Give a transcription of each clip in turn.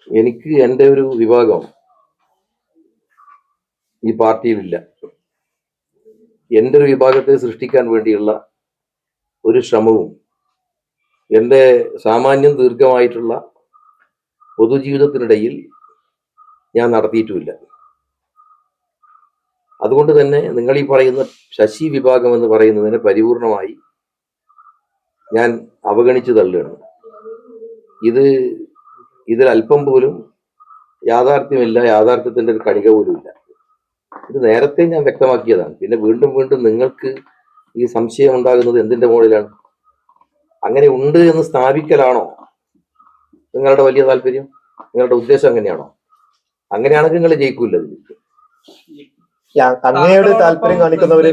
എനിക്ക് എൻ്റെ ഒരു വിഭാഗം ഈ പാർട്ടിയിലില്ല. എൻ്റെ ഒരു വിഭാഗത്തെ സൃഷ്ടിക്കാൻ വേണ്ടിയുള്ള ഒരു ശ്രമവും എൻ്റെ സാമാന്യം ദീർഘമായിട്ടുള്ള പൊതുജീവിതത്തിനിടയിൽ ഞാൻ നടത്തിയിട്ടുമില്ല. അതുകൊണ്ട് തന്നെ നിങ്ങൾ ഈ പറയുന്ന ശശി വിഭാഗം എന്ന് പറയുന്നതിനെ പരിപൂർണമായി ഞാൻ അവഗണിച്ചു തള്ളുകയാണ്. ഇതിൽ അല്പം പോലും യാഥാർത്ഥ്യമില്ല, യാഥാർത്ഥ്യത്തിന്റെ ഒരു കണിക പോലും ഇല്ല. ഇത് നേരത്തെ ഞാൻ വ്യക്തമാക്കിയതാണ്. പിന്നെ വീണ്ടും വീണ്ടും നിങ്ങൾക്ക് ഈ സംശയം ഉണ്ടാകുന്നത് എന്തിന്റെ മുകളിലാണ്? അങ്ങനെ ഉണ്ട് എന്ന് സ്ഥാപിക്കലാണോ നിങ്ങളുടെ വലിയ താല്പര്യം? നിങ്ങളുടെ ഉദ്ദേശം അങ്ങനെയാണോ? അങ്ങനെയാണെങ്കിൽ നിങ്ങൾ ജയിക്കൂല. അങ്ങയുടെ താല്പര്യം കാണിക്കുന്നവര്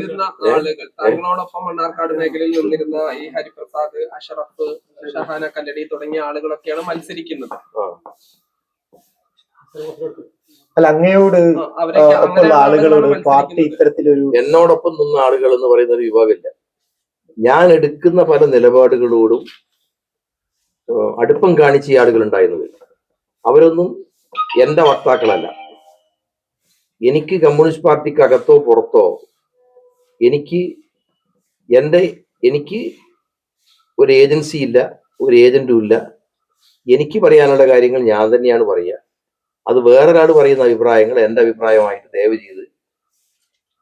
ആളുകൾ തങ്ങളോടൊപ്പം മണ്ണാർക്കാട് മേഖലയിൽ നിന്നിരുന്ന ഈ ഹരിപ്രസാദ്, അഷറഫ്, ഷഹാന കല്ലടി തുടങ്ങിയ ആളുകളൊക്കെയാണ് മത്സരിക്കുന്നത്. അല്ല, അങ്ങയോട് ഒപ്പമുള്ള ആളുകളോട് പാർട്ടി ഇത്തരത്തിലൊരു എന്നോടൊപ്പം നിന്ന ആളുകൾ എന്ന് പറയുന്ന ഒരു വിഭാഗമില്ല. ഞാൻ എടുക്കുന്ന പല നിലപാടുകളോടും അടുപ്പം കാണിച്ച ആളുകൾ ഉണ്ടായിരുന്നത് അവരൊന്നും എന്റെ വക്താക്കളല്ല. എനിക്ക് കമ്മ്യൂണിസ്റ്റ് പാർട്ടിക്ക് അകത്തോ പുറത്തോ എനിക്ക് ഒരു ഏജൻസി ഇല്ല, ഒരു ഏജന്റും ഇല്ല. എനിക്ക് പറയാനുള്ള കാര്യങ്ങൾ ഞാൻ തന്നെയാണ് പറയുക. അത് വേറൊരാൾ പറയുന്ന അഭിപ്രായങ്ങൾ എൻ്റെ അഭിപ്രായമായിട്ട് ദയവ് ചെയ്ത്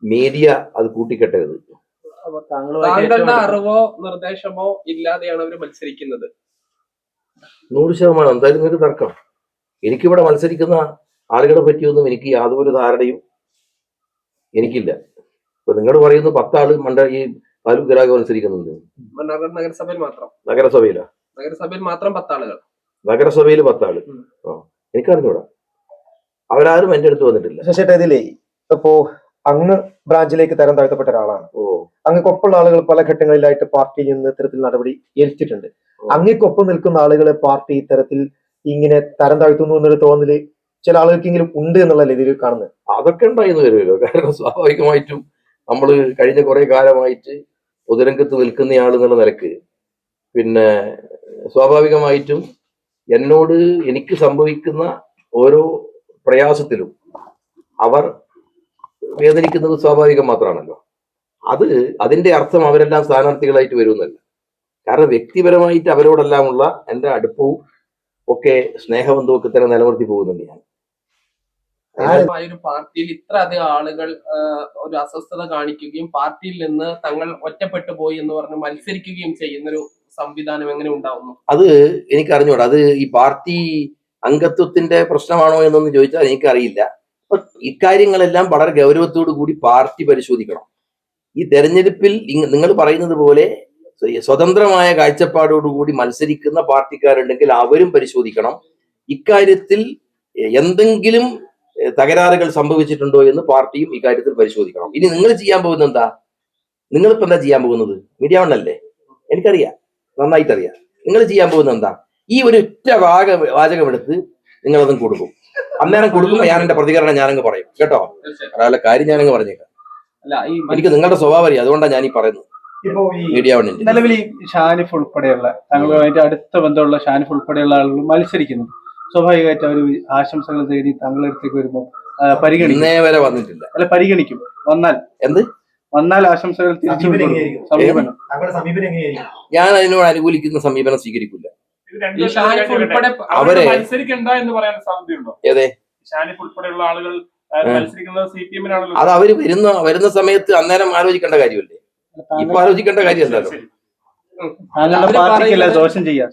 മീഡിയ അത് കൂട്ടിക്കെട്ടരുത്. താങ്കളുടെ അറിവോ നിർദ്ദേശമോ ഇല്ലാതെയാണ് അവർ മത്സരിക്കുന്നത്. 100% എന്തായാലും നിങ്ങൾക്ക് തർക്കം. എനിക്കിവിടെ മത്സരിക്കുന്ന ആളുകളെ പറ്റിയൊന്നും എനിക്ക് യാതൊരു ധാരണയും എനിക്കില്ല. ഇപ്പൊ നിങ്ങൾ പറയുന്നു 10 ആള് ഈ താലൂക്ക് ഗ്രാഹക മത്സരിക്കുന്നുണ്ട്. നഗരസഭയിൽ മാത്രം? നഗരസഭയിൽ മാത്രം 10 ആളുകൾ. നഗരസഭയിൽ 10 ആള്. എനിക്കറിഞ്ഞൂടാ, അവരാരും എന്റെ അടുത്ത് വന്നിട്ടില്ല. ശശിയേട്ടാ, ഇതിലേ ഇപ്പോ അങ്ങ് ബ്രാഞ്ചിലേക്ക് തരം താഴ്ത്തപ്പെട്ട ഒരാളാണ്. അങ്ങക്കൊപ്പമുള്ള ആളുകൾ പല ഘട്ടങ്ങളിലായിട്ട് പാർട്ടിയിൽ നിന്ന് ഇത്തരത്തിൽ നടപടി ഏൽപ്പിച്ചിട്ടുണ്ട്. അങ്ങക്കൊപ്പം നിൽക്കുന്ന ആളുകളെ പാർട്ടി ഇത്തരത്തിൽ ഇങ്ങനെ തരം താഴ്ത്തുന്നു എന്നൊരു തോന്നല് ചില ആളുകൾക്കെങ്കിലും ഉണ്ട് എന്നുള്ളതല്ലേ ഇതിൽ കാണുന്നത്? അതൊക്കെ ഉണ്ടായിരുന്നു വരുമല്ലോ. കാരണം സ്വാഭാവികമായിട്ടും നമ്മൾ കഴിഞ്ഞ കുറെ കാലമായിട്ട് പൊതുരംഗത്ത് നിൽക്കുന്നയാൾ എന്നുള്ള നിലക്ക് പിന്നെ സ്വാഭാവികമായിട്ടും എനിക്ക് സംഭവിക്കുന്ന ഓരോ പ്രയാസത്തിലും അവർ വേദനിക്കുന്നത് സ്വാഭാവികം മാത്രമാണല്ലോ. അതിന്റെ അർത്ഥം അവരെല്ലാം സ്ഥാനാർത്ഥികളായിട്ട് വരുമെന്നല്ല. കാരണം വ്യക്തിപരമായിട്ട് അവരോടെല്ലാമുള്ള എൻ്റെ അടുപ്പവും ഒക്കെ സ്നേഹബന്ധവും ഒക്കെ തന്നെ നിലനിർത്തി പോകുന്നുണ്ട് ഞാൻ. ഒരു പാർട്ടിയിൽ ഇത്ര അധികം ആളുകൾ ഒരു അസ്വസ്ഥത കാണിക്കുകയും പാർട്ടിയിൽ നിന്ന് തങ്ങൾ ഒറ്റപ്പെട്ടു പോയി എന്ന് പറഞ്ഞ് മത്സരിക്കുകയും ചെയ്യുന്നൊരു സംവിധാനം എങ്ങനെ ഉണ്ടാവുന്നു? അത് എനിക്ക് അറിഞ്ഞൂടാ. അത് ഈ പാർട്ടി അംഗത്വത്തിന്റെ പ്രശ്നമാണോ എന്നൊന്നും ചോദിച്ചാൽ എനിക്കറിയില്ല. ഇക്കാര്യങ്ങളെല്ലാം വളരെ ഗൗരവത്തോടു കൂടി പാർട്ടി പരിശോധിക്കണം. ഈ തെരഞ്ഞെടുപ്പിൽ നിങ്ങൾ പറയുന്നത് പോലെ സ്വതന്ത്രമായ കാഴ്ചപ്പാടോടുകൂടി മത്സരിക്കുന്ന പാർട്ടിക്കാരുണ്ടെങ്കിൽ അവരും പരിശോധിക്കണം. ഇക്കാര്യത്തിൽ എന്തെങ്കിലും തകരാറുകൾ സംഭവിച്ചിട്ടുണ്ടോ എന്ന് പാർട്ടിയും ഇക്കാര്യത്തിൽ പരിശോധിക്കണം. ഇനി നിങ്ങൾ ചെയ്യാൻ പോകുന്നത് എന്താ? നിങ്ങളിപ്പോ എന്താ ചെയ്യാൻ പോകുന്നത്? മീഡിയ വണ്ണല്ലേ, എനിക്കറിയാം, നന്നായിട്ടറിയാം. നിങ്ങൾ ചെയ്യാൻ പോകുന്നത് എന്താ? ഈ ഒരു ഒറ്റ വാചകം എടുത്ത് നിങ്ങളതും കൊടുക്കും. അന്നേരം കൊടുക്കുമ്പോൾ ഞാൻ എന്റെ പ്രതികരണം ഞാനങ്ങ് പറയും കേട്ടോ. ഒരാളുടെ കാര്യം ഞാനങ്ങ് പറഞ്ഞേക്കാം. എനിക്ക് നിങ്ങളുടെ സ്വഭാവം അറിയാം, അതുകൊണ്ടാണ് ഞാൻ ഈ പറയുന്നത്. ഇപ്പോ ഈ നിലവിൽ ഈ ഷാനിഫ് ഉൾപ്പെടെയുള്ള താങ്കളുമായിട്ട് അടുത്ത ബന്ധമുള്ള ഷാനിഫ് ഉൾപ്പെടെയുള്ള ആളുകൾ മത്സരിക്കുന്നു. സ്വാഭാവികമായിട്ട് അവർ ആശംസകൾ തേടി താങ്കളുടെ അടുത്തേക്ക് വരുമ്പോൾ പരിഗണിക്കും. വരെ വന്നിട്ടില്ല. അല്ല, പരിഗണിക്കും. വന്നാൽ ആശംസകൾ തിരിച്ചു സമീപനം ഞാൻ അതിനോട് അനുകൂലിക്കുന്ന സമീപനം സ്വീകരിക്കില്ല. അവരെ മത്സരിക്കണ്ട എന്ന് പറയാൻ സാധ്യതയുണ്ടോ? ഏതേ ഷാനിഫ് ഉൾപ്പെടെയുള്ള ആളുകൾ മത്സരിക്കുന്നത് CPM-നാണല്ലോ. അത് അവര് വരുന്ന സമയത്ത് അന്നേരം ആലോചിക്കേണ്ട കാര്യമല്ലേ? ഇപ്പൊ ആലോചിക്കേണ്ട കാര്യമല്ലല്ലോ. താങ്കളുടെ പാർട്ടിക്കല്ല ദോഷം ചെയ്യാം,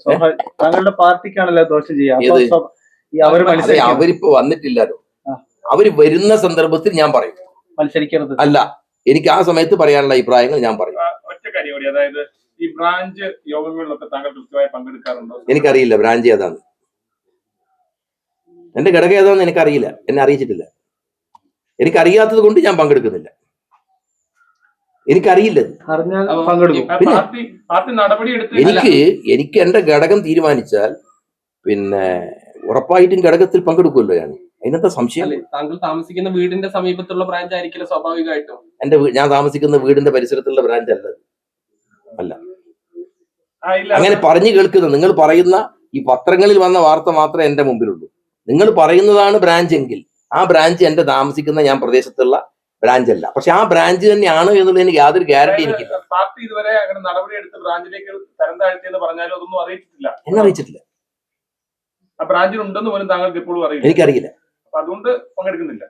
താങ്കളുടെ പാർട്ടിക്കാണല്ലോ ദോഷം ചെയ്യാം. അവരിപ്പോ വന്നിട്ടില്ലല്ലോ. അവര് വരുന്ന സന്ദർഭത്തിൽ ഞാൻ പറയും മത്സരിക്കരുത്. അല്ല, എനിക്ക് ആ സമയത്ത് പറയാനുള്ള അഭിപ്രായങ്ങൾ ഞാൻ പറയും. ഒറ്റ കാര്യം കൂടി, അതായത് ഈ ബ്രാഞ്ച് യോഗങ്ങളിലൊക്കെ താങ്കൾ കൃത്യമായി പങ്കെടുക്കാറുണ്ടോ? എനിക്കറിയില്ല ബ്രാഞ്ച് ഏതാന്ന്, എന്റെ ഘടകം ഏതാന്ന് എനിക്കറിയില്ല, എന്നെ അറിയിച്ചിട്ടില്ല. എനിക്കറിയാത്തത് കൊണ്ട് ഞാൻ പങ്കെടുക്കുന്നില്ല. എനിക്കറിയില്ല. എനിക്ക് എന്റെ ഘടകം തീരുമാനിച്ചാൽ പിന്നെ ഉറപ്പായിട്ടും ഘടകത്തിൽ പങ്കെടുക്കുമല്ലോ ഞാൻ. അതിനകത്ത് സംശയം. താങ്കൾ താമസിക്കുന്ന വീടിന്റെ സമീപത്തുള്ള ബ്രാഞ്ച് ആയിരിക്കില്ല സ്വാഭാവികമായിട്ടും. ഞാൻ താമസിക്കുന്ന വീടിന്റെ പരിസരത്തുള്ള ബ്രാഞ്ച് അല്ല. അങ്ങനെ പറഞ്ഞു കേൾക്കുന്ന നിങ്ങൾ പറയുന്ന ഈ പത്രങ്ങളിൽ വന്ന വാർത്ത മാത്രമേ എന്റെ മുമ്പിലുള്ളൂ. നിങ്ങൾ പറയുന്നതാണ് ബ്രാഞ്ച് എങ്കിൽ ആ ബ്രാഞ്ച് എന്റെ താമസിക്കുന്ന ഞാൻ പ്രദേശത്തുള്ള ബ്രാഞ്ച് അല്ല. പക്ഷെ ആ ബ്രാഞ്ച് തന്നെയാണ് എന്നുള്ളതിന് യാതൊരു ഗ്യാരണ്ടി എനിക്കില്ല. പാർട്ടി ഇതുവരെ അങ്ങനെ നടപടിയെടുത്ത് ബ്രാഞ്ചിലേക്ക് തരം താഴ്ത്തിയെന്ന് പറഞ്ഞാലും അതൊന്നും അറിയിച്ചിട്ടില്ല. എന്നെ അറിയിച്ചിട്ടില്ല. ആ ബ്രാഞ്ചിൽ ഉണ്ടെന്ന് പോലും താങ്കൾക്ക് ഇപ്പോഴും അറിയില്ല. എനിക്കറിയില്ല. അപ്പൊ അതുകൊണ്ട് പങ്കെടുക്കുന്നില്ല.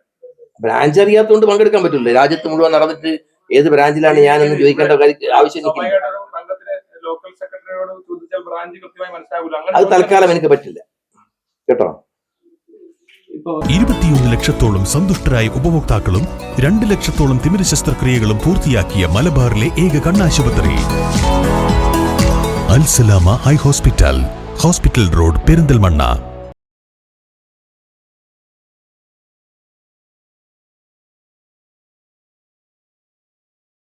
ബ്രാഞ്ച് അറിയാത്തതുകൊണ്ട് പങ്കെടുക്കാൻ പറ്റില്ല. രാജ്യത്ത് മുഴുവൻ നടന്നിട്ട് ഏത് ബ്രാഞ്ചിലാണ് ഞാനെന്ന് ചോദിക്കേണ്ട ആവശ്യം എനിക്കില്ല. സ്വാഭാവികമായിട്ടൊരു സംഘത്തിന് ലോക്കൽ സെക്രട്ടറിയോട് ചോദിച്ചാൽ ബ്രാഞ്ച് കൃത്യമായി മനസ്സിലാവില്ല. അത് തൽക്കാലം എനിക്ക് പറ്റില്ല കേട്ടോ. 21 ലക്ഷത്തോളം സന്തുഷ്ടരായ ഉപഭോക്താക്കളും 2 ലക്ഷത്തോളം തിമിര ശസ്ത്രക്രിയകളും പൂർത്തിയാക്കിയ മലബാറിലെ ഏക കണ്ണാശുപത്രി Al Salama eye hospital, hospital road, Perinthalmanna.